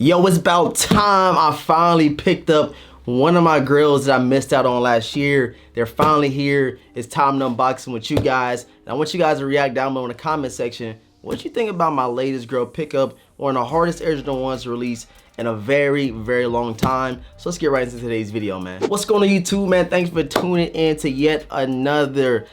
Yo, it's about time. I finally picked up one of my grills that I missed out on last year. They're finally here. It's time to unbox them with you guys. And I want you guys to react down below in the comment section. What you think about my latest grill pickup, one of the hardest Air Jordan ones to release in a very, very long time. So let's get right into today's video, man. What's going on YouTube, man? Thanks for tuning in to yet another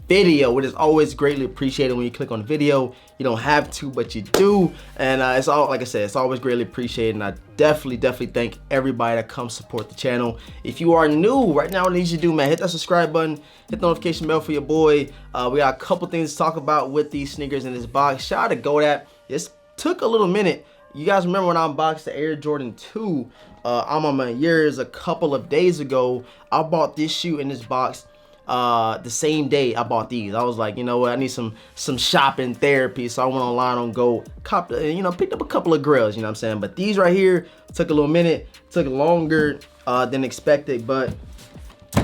video, which is always greatly appreciated when you click on the video. You don't have to, but you do, and it's all, like I said, it's always greatly appreciated. And I definitely thank everybody that comes support the channel. If you are new right now, what you need to do, man, hit that subscribe button, hit the notification bell for your boy. We got a couple things to talk about with these sneakers in this box. Shout out to GoDaddy. This took a little minute. You guys remember when I unboxed the Air Jordan 2 I'm on my years a couple of days ago? I bought this shoe in this box the same day I bought these. I was like, you know what, I need some shopping therapy, so I went online on Go, picked up a couple of grills, you know what I'm saying? But these right here took a little minute, took longer than expected, but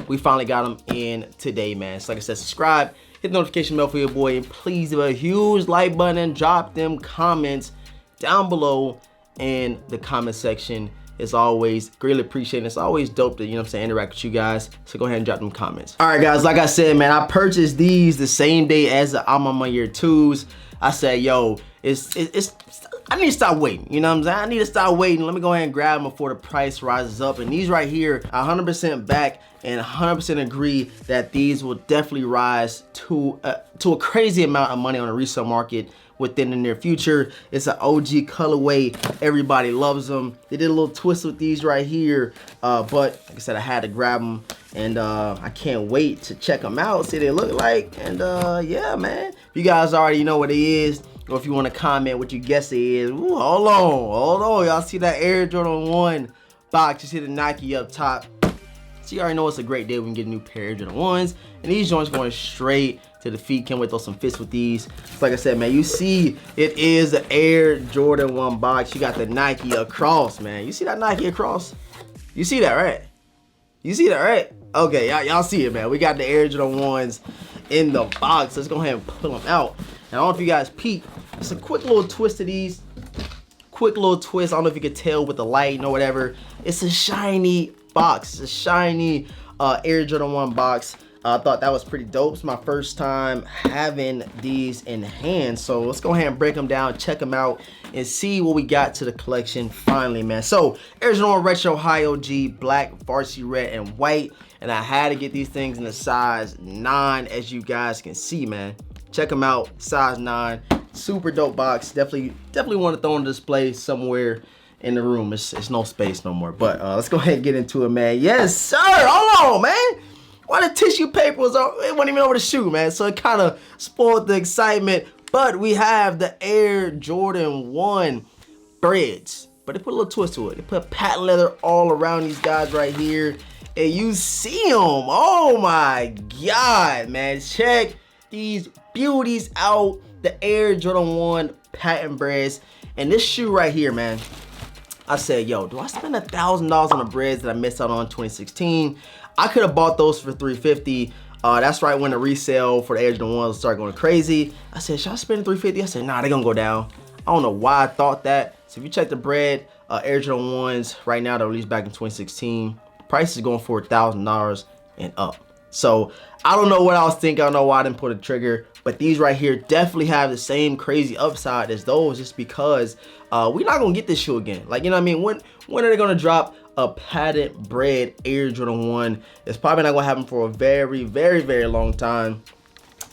we finally got them in today, man. So like I said, subscribe, hit the notification bell for your boy, and please give a huge like button and drop them comments down below in the comment section. It's always greatly appreciated. It's always dope to, you know what I'm saying, interact with you guys. So go ahead and drop them comments. All right, guys, like I said, man, I purchased these the same day as the I'm on my year 2s. I said, yo, I need to stop waiting. You know what I'm saying? I need to stop waiting. Let me go ahead and grab them before the price rises up. And these right here, 100% back and 100% agree that these will definitely rise to a crazy amount of money on the resale market within the near future. It's an OG colorway. Everybody loves them. They did a little twist with these right here, but like I said, I had to grab them, and I can't wait to check them out, see what they look like. And yeah, man, you guys already know what it is, or if you want to comment what you guess it is. Ooh, hold on, y'all see that Air Jordan 1 box? You see the Nike up top. So you already know it's a great day when you get a new pair of Jordan 1s, and these joints going straight to the feet. Can't wait to throw some fits with these. So like I said, man, you see it is the Air Jordan 1 box. You got the Nike across, man. You see that Nike across? You see that, right? You see that, right? Okay, y'all see it, man. We got the Air Jordan 1s in the box. Let's go ahead and pull them out. And I don't know if you guys peek. It's a quick little twist to these. Quick little twist. I don't know if you could tell with the light or whatever. It's a shiny box. It's a shiny Air Jordan 1 box. I thought that was pretty dope. It's my first time having these in hand. So let's go ahead and break them down, check them out, and see what we got to the collection finally, man. So Air Jordan 1 Retro High OG, black, varsity red, and white. And I had to get these things in a size 9, as you guys can see, man. Check them out, size 9. Super dope box. Definitely want to throw on display somewhere in the room. It's no space no more. But let's go ahead and get into it, man. Yes, sir. Hold on, man. Why the tissue paper was it wasn't even over the shoe, man. So it kind of spoiled the excitement. But we have the Air Jordan 1 threads. But they put a little twist to it. They put patent leather all around these guys right here. And you see them. Oh my God, man. Check these beauties out. The Air Jordan 1 patent breads. And this shoe right here, man. I said, yo, do I spend $1,000 on the breads that I missed out on in 2016? I could have bought those for $350. That's right when the resale for the Air Jordan 1s started going crazy. I said, should I spend $350? I said, nah, they're gonna go down. I don't know why I thought that. So if you check the bread, Air Jordan 1s right now, they're released back in 2016. The price is going for $1,000 and up. So I don't know what I was thinking. I don't know why I didn't pull the trigger. But these right here definitely have the same crazy upside as those, just because we're not gonna get this shoe again. Like, you know what I mean? When are they gonna drop a patent bread Air Jordan 1? It's probably not gonna happen for a very long time,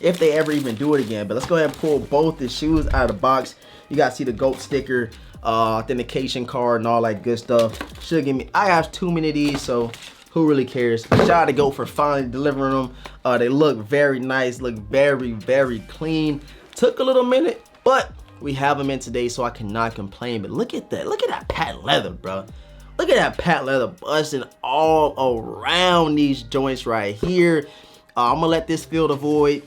if they ever even do it again. But let's go ahead and pull both the shoes out of the box. You guys see the GOAT sticker, authentication card, and all that good stuff. Should give me, I have too many of these, so who really cares? Shout out to GOAT for finally delivering them. They look very nice, look very clean. Took a little minute, but we have them in today, so I cannot complain. But look at that patent leather, bro. Look at that patent leather busting all around these joints right here. I'm gonna let this fill the void.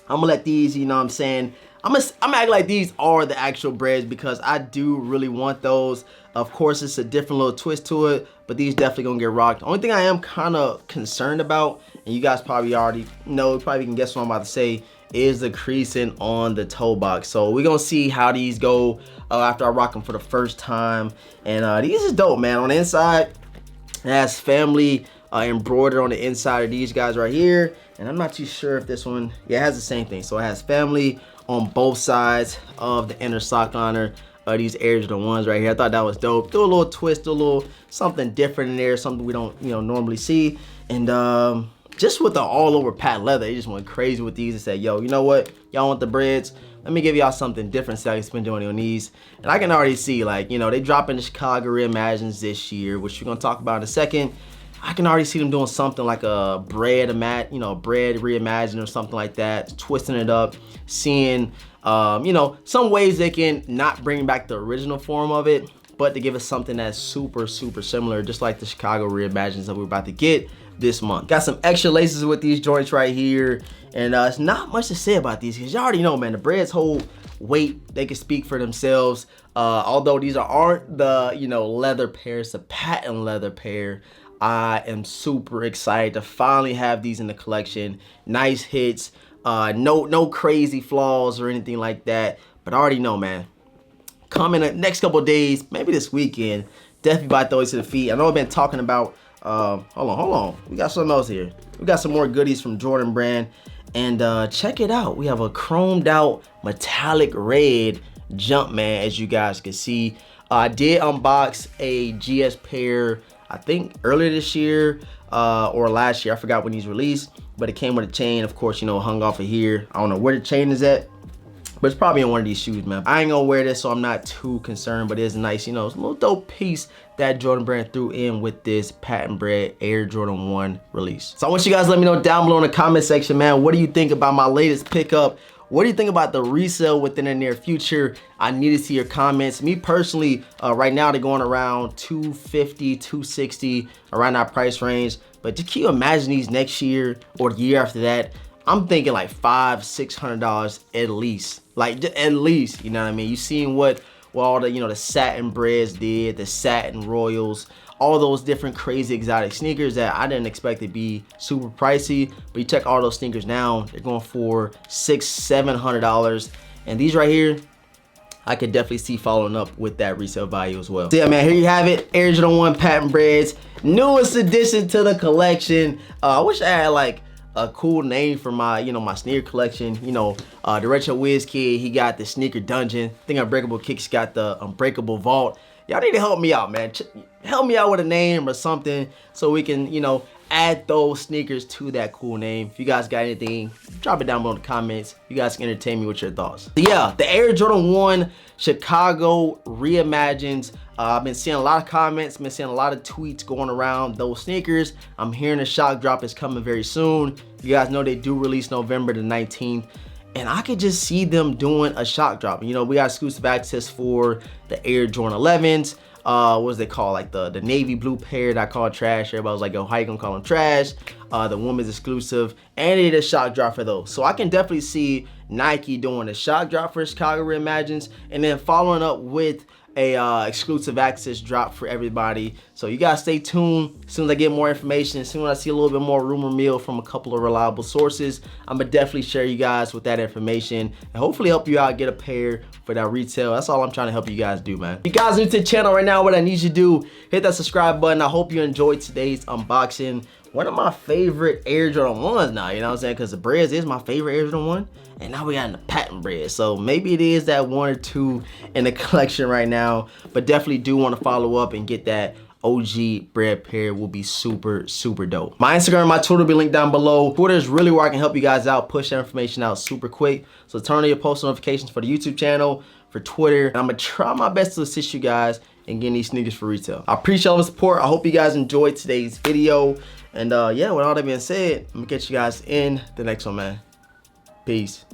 I'm gonna let these, you know what I'm saying, I'm gonna act like these are the actual breads, because I do really want those. Of course, it's a different little twist to it, but these definitely gonna get rocked. The only thing I am kind of concerned about, and you guys probably already know, probably can guess what I'm about to say, is the creasing on the toe box. So we're gonna see how these go after I rock them for the first time. And these is dope, man. On the inside, it has family embroidered on the inside of these guys right here. And I'm not too sure if this one, yeah, it has the same thing. So it has family on both sides of the inner sock liner. These Air Jordan 1s right here. I thought that was dope. Do a little twist, do a little something different in there, something we don't, normally see. And just with the all over patent leather, they just went crazy with these and said, yo, you know what? Y'all want the breads? Let me give y'all something different so I can spend money on these. And I can already see, like, they dropping the Chicago Reimagines this year, which we're gonna talk about in a second. I can already see them doing something like a bread reimagine or something like that, twisting it up, seeing some ways they can not bring back the original form of it, but to give us something that's super similar, just like the Chicago Reimagines that we're about to get this month. Got some extra laces with these joints right here, and it's not much to say about these because you already know, man, the breads hold weight. They can speak for themselves. Although these aren't the leather pair, it's a patent leather pair. I am super excited to finally have these in the collection. Nice hits, no crazy flaws or anything like that. But I already know, man, coming the next couple of days, maybe this weekend, definitely about to throw these to the feet. I know I've been talking about, hold on. We got something else here. We got some more goodies from Jordan Brand. And check it out. We have a chromed out metallic red Jumpman, as you guys can see. I did unbox a GS pair, I think earlier this year or last year. I forgot when these released, but it came with a chain, of course, hung off of here. I don't know where the chain is at, but it's probably in one of these shoes, man. I ain't gonna wear this, so I'm not too concerned, but it is nice, it's a little dope piece that Jordan Brand threw in with this patent bred Air Jordan 1 release. So I want you guys to let me know down below in the comment section, man, what do you think about my latest pickup? What do you think about the resale within the near future? I need to see your comments. Me personally, right now they're going around $250, $260, around that price range. But just can you imagine these next year or the year after that? I'm thinking like $500, $600 at least. Like at least, you know what I mean? You seen what all the the satin breads did, the satin royals, all those different crazy exotic sneakers that I didn't expect to be super pricey. But you check all those sneakers now, they're going for $600, $700. And these right here, I could definitely see following up with that resale value as well. So yeah, man, here you have it. Air Jordan 1 patent breads, newest addition to the collection. I wish I had like a cool name for my my sneaker collection. The Retro Wiz Kid, he got the Sneaker Dungeon. I think Unbreakable Kicks got the Unbreakable Vault. Y'all need to help me out, man. Help me out with a name or something so we can add those sneakers to that cool name. If you guys got anything, drop it down below in the comments. You guys can entertain me with your thoughts. So yeah, the Air Jordan 1 Chicago Reimagines. I've been seeing a lot of comments, been seeing a lot of tweets going around those sneakers. I'm hearing the shock drop is coming very soon. You guys know they do release November the 19th. And I could just see them doing a shock drop. We got exclusive access for the Air Jordan 11s. What was they called? Like the navy blue pair that I call trash. Everybody was like, yo, how you gonna call them trash? The women's exclusive. And they did a shock drop for those. So I can definitely see Nike doing a shock drop for Chicago Reimagines and then following up with a exclusive access drop for everybody. So you guys stay tuned. As soon as I get more information, as soon as I see a little bit more rumor mill from a couple of reliable sources, I'm gonna definitely share you guys with that information and hopefully help you out get a pair for that retail. That's all I'm trying to help you guys do, man. If you guys are new to the channel right now, what I need you to do, hit that subscribe button. I hope you enjoyed today's unboxing. One of my favorite Air Jordan 1s now, you know what I'm saying? Because the breads is my favorite Air Jordan 1. And now we got in the patent bread. So maybe it is that one or two in the collection right now. But definitely do want to follow up and get that OG bread pair. Will be super dope. My Instagram and my Twitter will be linked down below. Twitter is really where I can help you guys out, push that information out super quick. So turn on your post notifications for the YouTube channel, for Twitter. And I'm going to try my best to assist you guys in getting these sneakers for retail. I appreciate all the support. I hope you guys enjoyed today's video. And yeah, with all that being said, I'm gonna catch you guys in the next one, man. Peace.